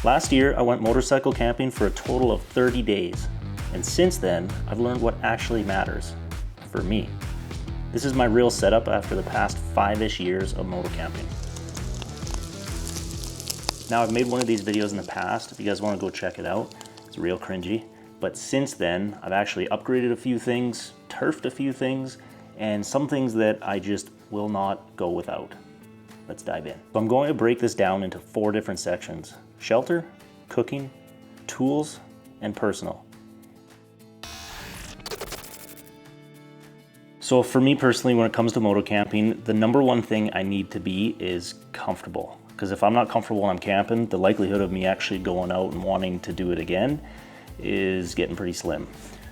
Last year, I went motorcycle camping for a total of 30 days. And since then, I've learned what actually matters for me. This is my real setup after the past 5-ish years of moto camping. Now, I've made one of these videos in the past. If you guys want to go check it out, it's real cringy. But since then, I've actually upgraded a few things, turfed a few things, and some things that I just will not go without. Let's dive in. So I'm going to break this down into 4 different sections: shelter, cooking, tools, and personal. So for me personally, when it comes to moto camping, the number one thing I need to be is comfortable. Because if I'm not comfortable when I'm camping, the likelihood of me actually going out and wanting to do it again is getting pretty slim.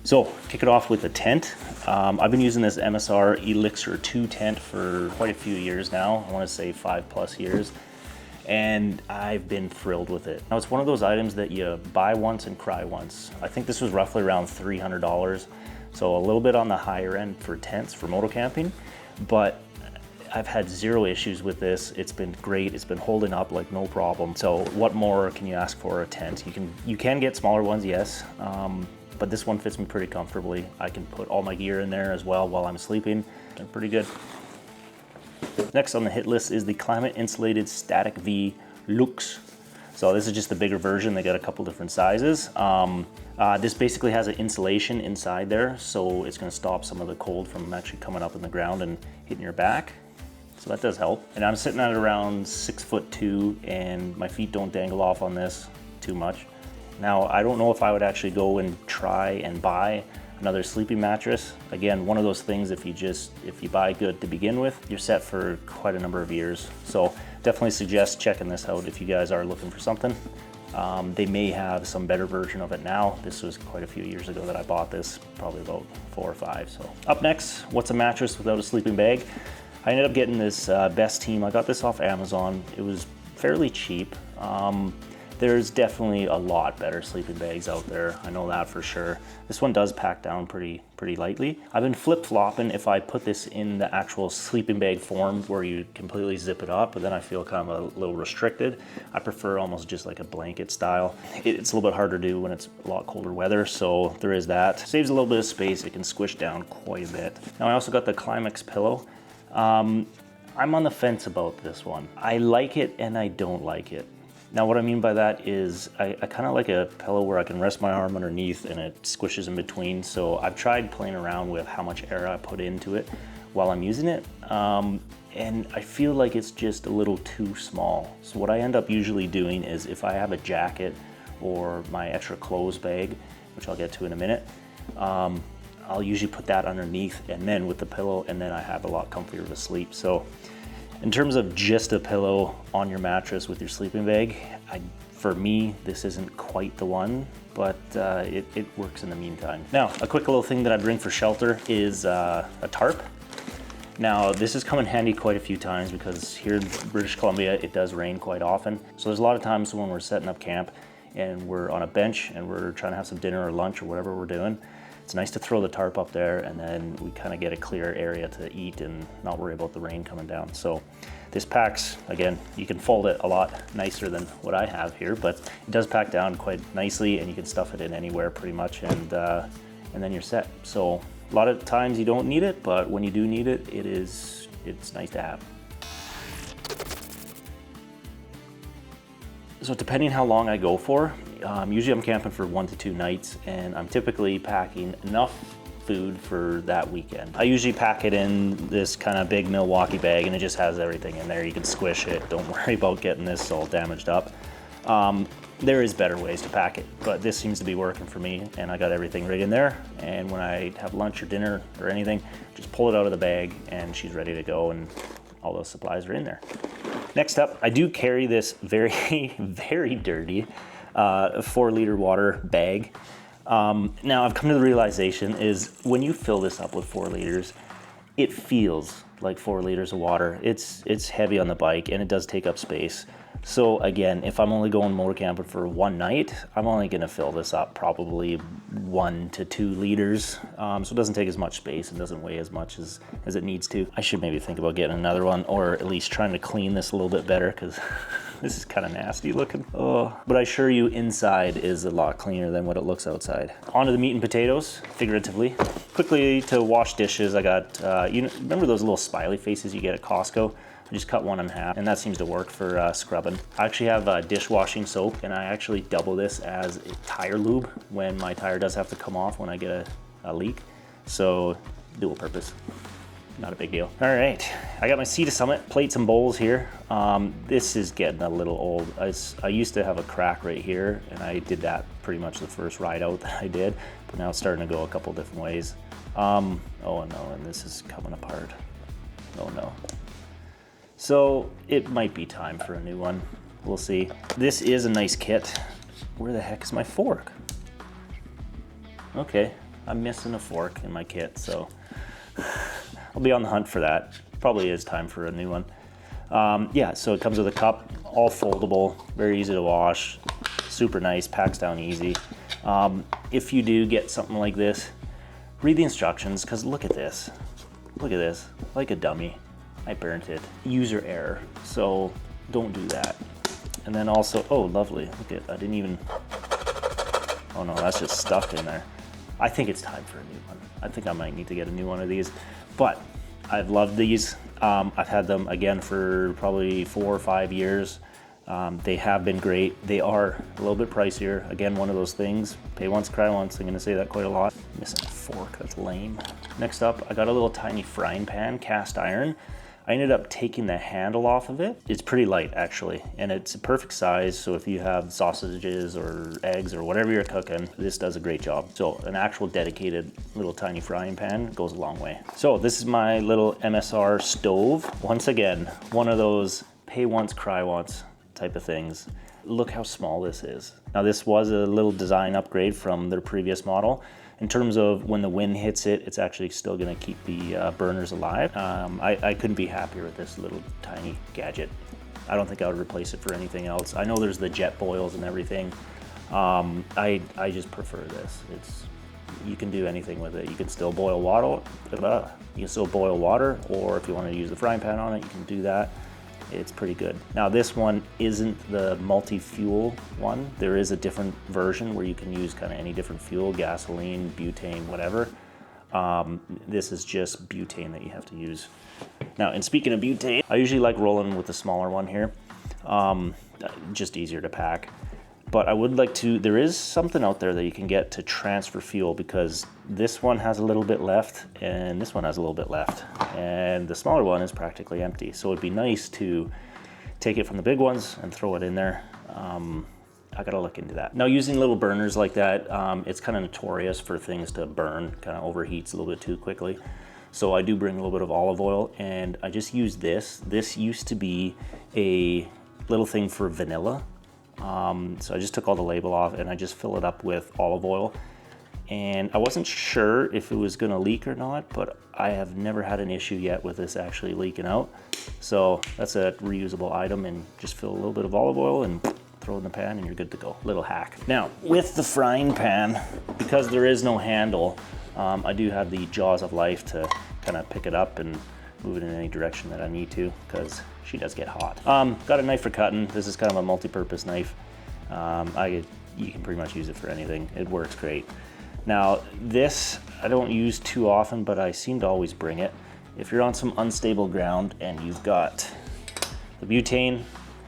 So kick it off with a tent. I've been using this MSR Elixir 2 tent for quite a few years now. I want to say 5+ years. And I've been thrilled with it. Now, it's one of those items that you buy once and cry once. I think this was roughly around $300. So a little bit on the higher end for tents for moto camping, but I've had 0 issues with this. It's been great. It's been holding up like no problem. So what more can you ask for a tent? You can get smaller ones, yes, but this one fits me pretty comfortably. I can put all my gear in there as well while I'm sleeping. They're pretty good. Next on the hit list is the Climate Insulated Static V Luxe. So this is just the bigger version. They got a couple different sizes. This basically has an insulation inside there, so it's gonna stop some of the cold from actually coming up in the ground and hitting your back. So that does help. And I'm sitting at around 6'2", and my feet don't dangle off on this too much. Now, I don't know if I would actually go and try and buy another sleeping mattress. Again, one of those things, if you buy good to begin with, you're set for quite a number of years. So definitely suggest checking this out if you guys are looking for something. They may have some better version of it now. This was quite a few years ago that I bought this, probably about 4 or 5. So up next, what's a mattress without a sleeping bag? I ended up getting this Best Team. I got this off Amazon. It was fairly cheap. There's definitely a lot better sleeping bags out there. I know that for sure. This one does pack down pretty lightly. I've been flip-flopping if I put this in the actual sleeping bag form where you completely zip it up, but then I feel kind of a little restricted. I prefer almost just like a blanket style. It's a little bit harder to do when it's a lot colder weather, so there is that. Saves a little bit of space. It can squish down quite a bit. Now I also got the Climax pillow. I'm on the fence about this one. I like it and I don't like it. Now what I mean by that is I kind of like a pillow where I can rest my arm underneath and it squishes in between. So I've tried playing around with how much air I put into it while I'm using it. And I feel like it's just a little too small. So what I end up usually doing is if I have a jacket or my extra clothes bag, which I'll get to in a minute, I'll usually put that underneath and then with the pillow, and then I have a lot comfier to sleep. So in terms of just a pillow on your mattress with your sleeping bag, for me, this isn't quite the one, but it works in the meantime. Now, a quick little thing that I bring for shelter is a tarp. Now, this has come in handy quite a few times because here in British Columbia, it does rain quite often. So there's a lot of times when we're setting up camp and we're on a bench and we're trying to have some dinner or lunch or whatever we're doing, it's nice to throw the tarp up there and then we kind of get a clear area to eat and not worry about the rain coming down. So this packs, again, you can fold it a lot nicer than what I have here, but it does pack down quite nicely and you can stuff it in anywhere pretty much, and then you're set. So a lot of times you don't need it, but when you do need it, it's nice to have. So depending how long I go for, usually I'm camping for 1 to 2 nights, and I'm typically packing enough food for that weekend. I usually pack it in this kind of big Milwaukee bag, and it just has everything in there. You can squish it. Don't worry about getting this all damaged up. There is better ways to pack it, but this seems to be working for me, and I got everything right in there. And when I have lunch or dinner or anything, just pull it out of the bag and she's ready to go, and all those supplies are in there. Next up, I do carry this very, very dirty 4-liter water bag. Now I've come to the realization is when you fill this up with 4 liters, it feels like 4 liters of water. It's heavy on the bike and it does take up space. So again, if I'm only going motor camping for 1 night, I'm only gonna fill this up probably 1 to 2 liters. So it doesn't take as much space and doesn't weigh as much as it needs to. I should maybe think about getting another one, or at least trying to clean this a little bit better, because This is kind of nasty looking. Oh, but I assure you inside is a lot cleaner than what it looks outside. On to the meat and potatoes, figuratively. Quickly to wash dishes, I got, remember those little smiley faces you get at Costco? I just cut one in half, and that seems to work for scrubbing. I actually have dishwashing soap, and I actually double this as a tire lube when my tire does have to come off when I get a leak. So, dual purpose. Not a big deal. All right, I got my Sea to Summit plates and bowls here. This is getting a little old. I used to have a crack right here, and I did that pretty much the first ride out that I did, but now it's starting to go a couple different ways. Oh no, and this is coming apart. Oh no. So it might be time for a new one. We'll see. This is a nice kit. Where the heck is my fork? Okay, I'm missing a fork in my kit, so I'll be on the hunt for that. Probably is time for a new one. Yeah, so it comes with a cup, all foldable, very easy to wash, super nice, packs down easy. If you do get something like this, read the instructions, because look at this. Look at this, like a dummy. I burnt it. User error, so don't do that. And then also, oh lovely, look at, I didn't even, oh no, that's just stuck in there. I think it's time for a new one. I think I might need to get a new one of these, but I've loved these. I've had them again for probably 4 or 5 years. They have been great. They are a little bit pricier. Again, one of those things, pay once, cry once. I'm gonna say that quite a lot. Missing a fork, that's lame. Next up, I got a little tiny frying pan, cast iron. I ended up taking the handle off of it. It's pretty light actually, and it's a perfect size, so if you have sausages or eggs or whatever you're cooking, this does a great job. So an actual dedicated little tiny frying pan goes a long way. So this is my little MSR stove. Once again, one of those pay once, cry once type of things. Look how small this is. Now this was a little design upgrade from their previous model. In terms of when the wind hits it, it's actually still gonna keep the burners alive. I couldn't be happier with this little tiny gadget. I don't think I would replace it for anything else. I know there's the jet boils and everything. I just prefer this. You can do anything with it. You can still boil water. You can still boil water, or if you want to use the frying pan on it, you can do that. It's pretty good. Now this one isn't the multi-fuel one. There is a different version where you can use kind of any different fuel, gasoline, butane, whatever. This is just butane that you have to use. Now, and speaking of butane, I usually like rolling with the smaller one here. Just easier to pack. But I would like to, there is something out there that you can get to transfer fuel, because this one has a little bit left and this one has a little bit left. And the smaller one is practically empty. So it'd be nice to take it from the big ones and throw it in there. I gotta look into that. Now using little burners like that, it's kind of notorious for things to burn, kind of overheats a little bit too quickly. So I do bring a little bit of olive oil, and I just use this. This used to be a little thing for vanilla. So I just took all the label off and I just fill it up with olive oil. And I wasn't sure if it was gonna leak or not, but I have never had an issue yet with this actually leaking out. So that's a reusable item, and just fill a little bit of olive oil and throw it in the pan and you're good to go. Little hack. Now with the frying pan, because there is no handle, I do have the jaws of life to kind of pick it up and move it in any direction that I need to, because she does get hot. Got a knife for cutting. This is kind of a multi-purpose knife. You can pretty much use it for anything. It works great. Now this I don't use too often, but I seem to always bring it. If you're on some unstable ground and you've got the butane,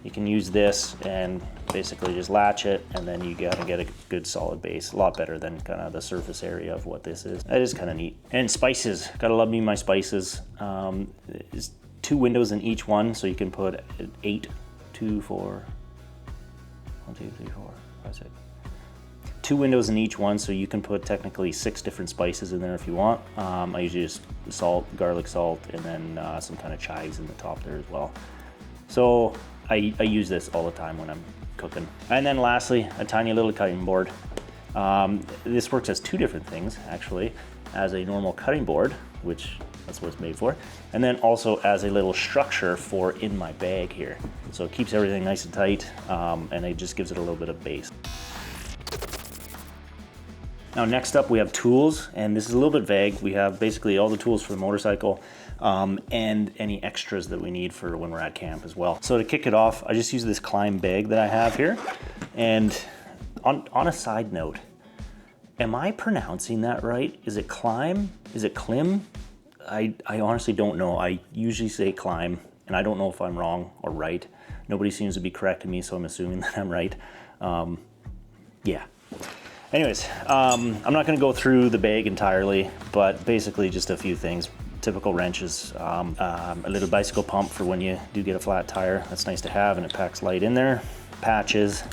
you can use this and basically just latch it, and then you gotta get a good solid base. A lot better than kind of the surface area of what this is. That is kind of neat. And spices, gotta love me my spices. There's 2 windows in each one, so you can put 8, 2, 4, 1, 2, 3, 4, 5, 6. 2 windows in each one, so you can put technically 6 different spices in there if you want. I usually just salt, garlic salt, and then some kind of chives in the top there as well. So I use this all the time when I'm cooking. And then lastly, a tiny little cutting board. This works as 2 different things actually, as a normal cutting board, which that's what it's made for, and then also as a little structure for in my bag here. So it keeps everything nice and tight, and it just gives it a little bit of base. Now next up we have tools, and this is a little bit vague. We have basically all the tools for the motorcycle and any extras that we need for when we're at camp as well. So to kick it off, I just use this Climb bag that I have here. And on a side note, am I pronouncing that right? Is it Climb? Is it Klim? I honestly don't know. I usually say Climb, and I don't know if I'm wrong or right. Nobody seems to be correcting me, so I'm assuming that I'm right. Yeah. Anyways, I'm not gonna go through the bag entirely, but basically just a few things. Typical wrenches, a little bicycle pump for when you do get a flat tire. That's nice to have, and it packs light in there. Patches.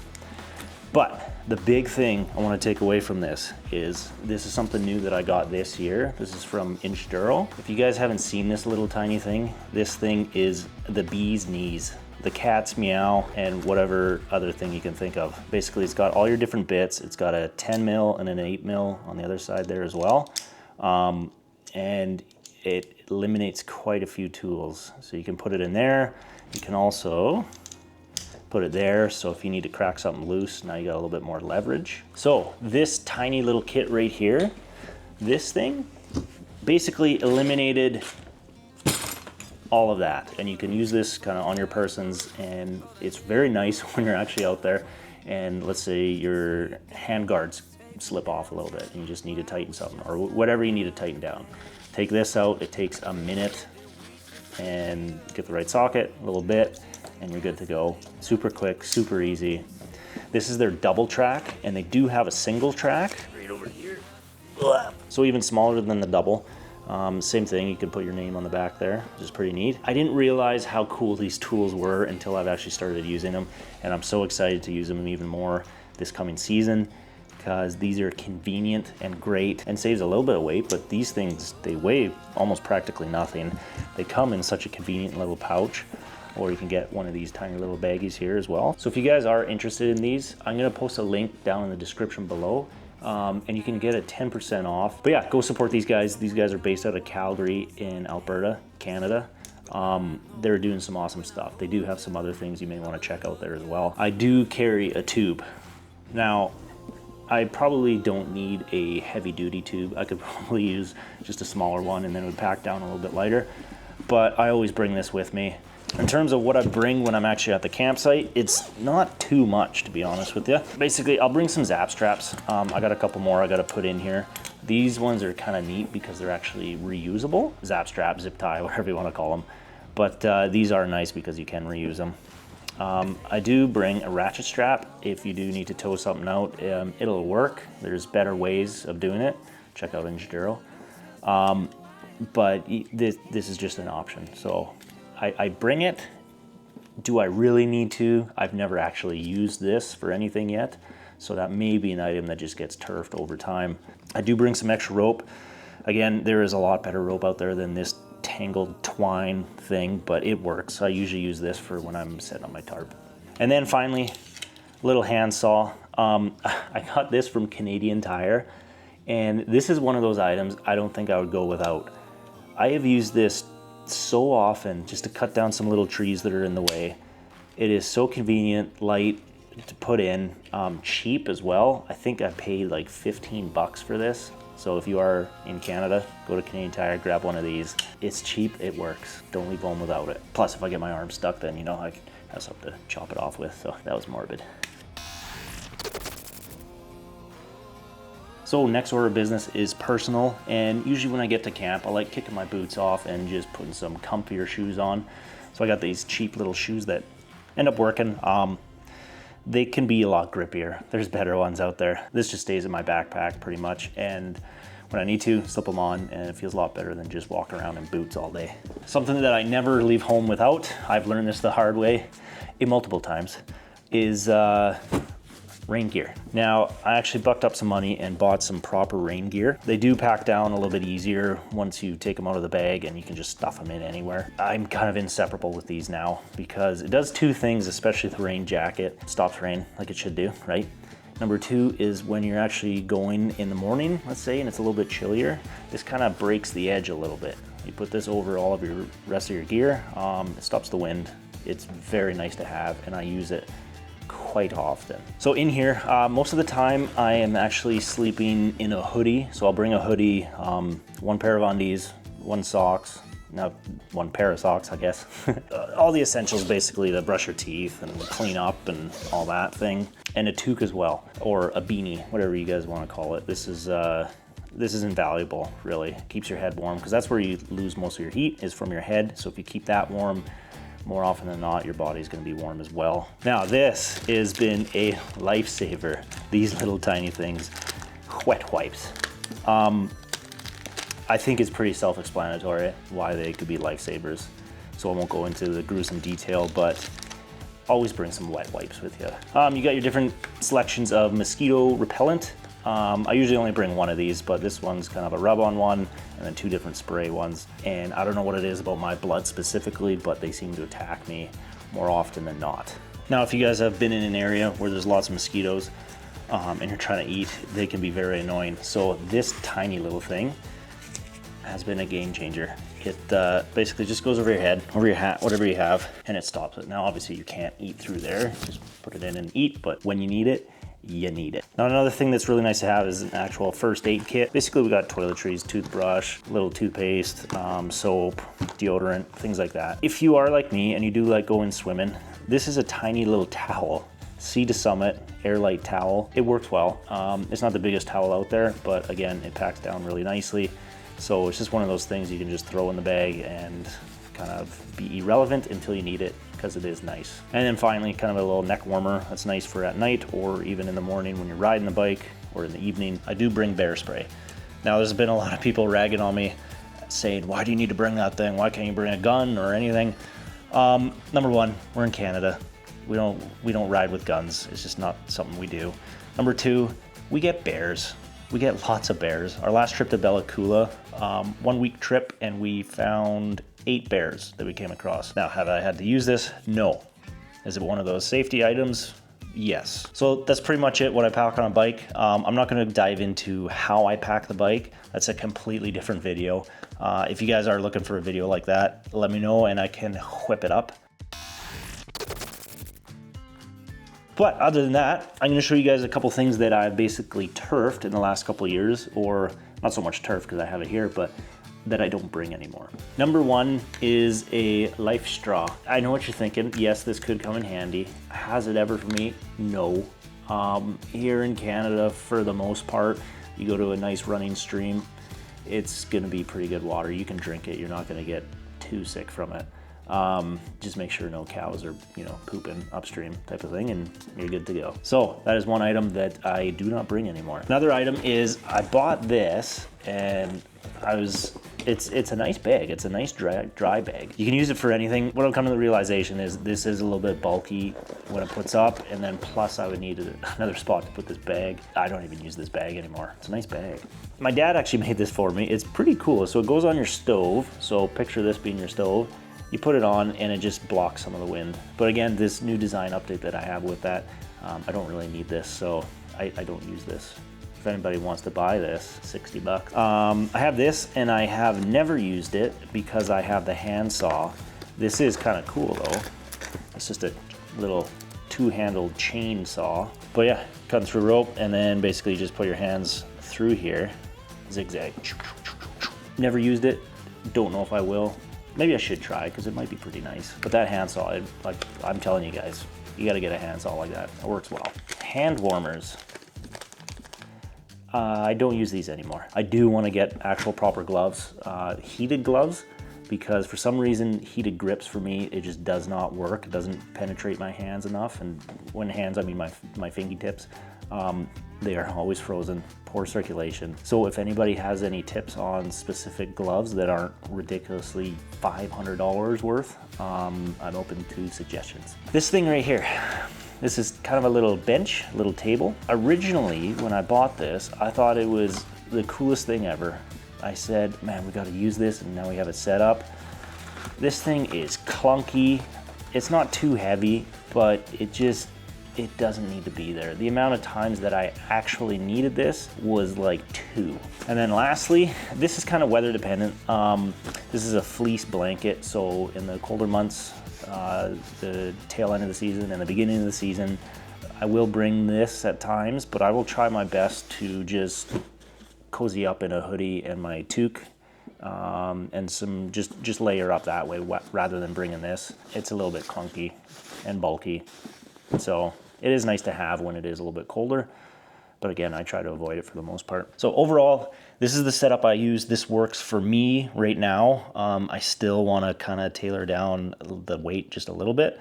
But the big thing I want to take away from this is something new that I got this year. This is from Duro. If you guys haven't seen this little tiny thing, this thing is the bee's knees, the cat's meow, and whatever other thing you can think of. Basically, it's got all your different bits. It's got a 10 mil and an 8 mil on the other side there as well. And it eliminates quite a few tools. So you can put it in there. You can also put it there, so if you need to crack something loose, now you got a little bit more leverage. So this tiny little kit right here, this thing basically eliminated all of that, and you can use this kind of on your persons, and it's very nice when you're actually out there and let's say your hand guards slip off a little bit and you just need to tighten something or whatever you need to tighten down. Take this out, it takes a minute, and get the right socket, a little bit, and you're good to go. Super quick, super easy. This is their double track, and they do have a single track right over here. So even smaller than the double. Same thing, you can put your name on the back there, which is pretty neat. I didn't realize how cool these tools were until I've actually started using them, and I'm so excited to use them even more this coming season, because these are convenient and great and saves a little bit of weight, but these things, they weigh almost practically nothing. They come in such a convenient little pouch, or you can get one of these tiny little baggies here as well. So if you guys are interested in these, I'm gonna post a link down in the description below, and you can get a 10% off. But yeah, go support these guys. These guys are based out of Calgary in Alberta, Canada. They're doing some awesome stuff. They do have some other things you may wanna check out there as well. I do carry a tube. Now, I probably don't need a heavy duty tube. I could probably use just a smaller one and then it would pack down a little bit lighter, but I always bring this with me. In terms of what I bring when I'm actually at the campsite, it's not too much, to be honest with you. Basically, I'll bring some zap straps. I got a couple more I gotta put in here. These ones are kind of neat because they're actually reusable. Zap strap, zip tie, whatever you wanna call them. But these are nice because you can reuse them. I do bring a ratchet strap if you do need to tow something out. It'll work. There's better ways of doing it. Check out Duro. But this is just an option. So I bring it. Do I really need to? I've never actually used this for anything yet, so that may be an item that just gets turfed over time. I do bring some extra rope. Again, there is a lot better rope out there than this tangled twine thing, but it works. I usually use this for when I'm setting up my tarp. And then finally, little hand saw. I got this from Canadian Tire, and this is one of those items I don't think I would go without. I have used this so often just to cut down some little trees that are in the way. It is so convenient, light to put in, cheap as well. I think I paid like 15 bucks for this. So if you are in Canada, go to Canadian Tire, grab one of these. It's cheap, it works. Don't leave home without it. Plus, if I get my arm stuck, then you know I have something to chop it off with. So that was morbid. So next order of business is personal, and usually when I get to camp, I like kicking my boots off and just putting some comfier shoes on. So I got these cheap little shoes that end up working. They can be a lot grippier. There's better ones out there. This just stays in my backpack pretty much, and when I need to, slip them on, and it feels a lot better than just walking around in boots all day. Something that I never leave home without, I've learned this the hard way multiple times, is rain gear. Now, I actually bucked up some money and bought some proper rain gear. They do pack down a little bit easier once you take them out of the bag, and you can just stuff them in anywhere. I'm kind of inseparable with these now because it does two things, especially the rain jacket. It stops rain like it should do, right? Number two is when you're actually going in the morning, let's say, and it's a little bit chillier, this kind of breaks the edge a little bit. You put this over all of your rest of your gear, it stops the wind. It's very nice to have, and I use it quite often. So in here, most of the time I am actually sleeping in a hoodie. So I'll bring a hoodie, one pair of undies, one socks, now one pair of socks, I guess. All the essentials basically to brush your teeth and clean up and all that thing. And a toque as well, or a beanie, whatever you guys want to call it. This is invaluable, really. It keeps your head warm, because that's where you lose most of your heat, is from your head. So if you keep that warm, more often than not, your body's gonna be warm as well. Now this has been a lifesaver. These little tiny things, wet wipes. I think it's pretty self-explanatory why they could be lifesavers. So I won't go into the gruesome detail, but always bring some wet wipes with you. You got your different selections of mosquito repellent. I usually only bring one of these, but this one's kind of a rub-on one, and then two different spray ones. And I don't know what it is about my blood specifically, but they seem to attack me more often than not. Now, if you guys have been in an area where there's lots of mosquitoes and you're trying to eat, they can be very annoying. So this tiny little thing has been a game changer. It basically just goes over your head, over your hat, whatever you have, and it stops it. Now, obviously you can't eat through there, just put it in and eat, but when you need it, you need it. Now, another thing that's really nice to have is an actual first aid kit. Basically, we got toiletries, toothbrush, little toothpaste, soap, deodorant, things like that. If you are like me and you do like going swimming, this is a tiny little towel. Sea to Summit airlight towel. It works well. It's not the biggest towel out there, but again, it packs down really nicely. So it's just one of those things you can just throw in the bag and kind of be irrelevant until you need it, because it is nice. And then finally, kind of a little neck warmer that's nice for at night or even in the morning when you're riding the bike, or in the evening. I do bring bear spray. Now, there's been a lot of people ragging on me saying, why do you need to bring that thing? Why can't you bring a gun or anything? Number one, we're in Canada. We don't ride with guns. It's just not something we do. Number two, we get bears. We get lots of bears. Our last trip to Bella Coola, 1 week trip, and we found 8 bears that we came across. Now, have I had to use this? No. Is it one of those safety items? Yes. So that's pretty much it, what I pack on a bike. I'm not gonna dive into how I pack the bike. That's a completely different video. If you guys are looking for a video like that, let me know and I can whip it up. But other than that, I'm gonna show you guys a couple things that I've basically turfed in the last couple of years, or not so much turf because I have it here, but that I don't bring anymore. Number one is a life straw. I know what you're thinking. Yes, this could come in handy. Has it ever for me? No. Here in Canada, for the most part, you go to a nice running stream, it's gonna be pretty good water. You can drink it. You're not gonna get too sick from it. Just make sure no cows are, pooping upstream type of thing, and you're good to go. So that is one item that I do not bring anymore. Another item is I bought this, and it's a nice bag. It's a nice dry bag. You can use it for anything. What I'm coming to the realization is this is a little bit bulky when it puts up, and then plus I would need another spot to put this bag. I don't even use this bag anymore. It's a nice bag. My dad actually made this for me. It's pretty cool. So it goes on your stove. So picture this being your stove. You put it on and it just blocks some of the wind. But again, this new design update that I have with that, I don't really need this, so I don't use this. If anybody wants to buy this, 60 bucks. I have this, and I have never used it because I have the handsaw. This is kind of cool though. It's just a little two-handled chainsaw. But yeah, cutting through rope, and then basically just put your hands through here, zigzag. Never used it, don't know if I will. Maybe I should try, because it might be pretty nice. But that handsaw, I'm telling you guys, you gotta get a handsaw like that. It works well. Hand warmers. I don't use these anymore. I do want to get actual proper gloves, heated gloves, because for some reason, heated grips for me, it just does not work. It doesn't penetrate my hands enough. And when hands, I mean my fingertips. They are always frozen, poor circulation. So if anybody has any tips on specific gloves that aren't ridiculously $500 worth, I'm open to suggestions. This thing right here, this is kind of a little bench, little table. Originally, when I bought this, I thought it was the coolest thing ever. I said, man, we gotta use this, and now we have it set up. This thing is clunky. It's not too heavy, but it doesn't need to be there. The amount of times that I actually needed this was like 2. And then lastly, this is kind of weather dependent. This is a fleece blanket. So in the colder months, the tail end of the season and the beginning of the season, I will bring this at times, but I will try my best to just cozy up in a hoodie and my toque, and some just layer up that way rather than bringing this. It's a little bit clunky and bulky, so it is nice to have when it is a little bit colder, but again, I try to avoid it for the most part. So overall, this is the setup I use. This works for me right now. I still want to kind of tailor down the weight just a little bit,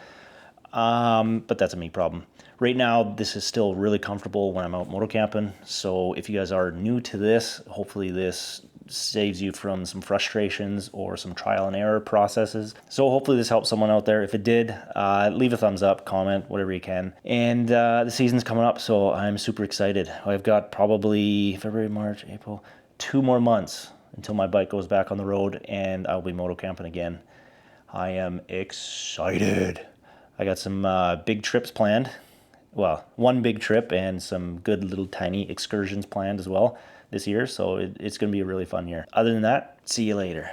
but that's a me problem. Right now, this is still really comfortable when I'm out moto camping. So if you guys are new to this, hopefully this saves you from some frustrations or some trial and error processes. So hopefully this helps someone out there. If it did, leave a thumbs up, comment, whatever you can. And the season's coming up, so I'm super excited. I've got probably February, March, April, 2 more months until my bike goes back on the road and I'll be moto camping again. I am excited. I got some big trips planned. Well, one big trip and some good little tiny excursions planned as well this year. So it's going to be a really fun year. Other than that, see you later.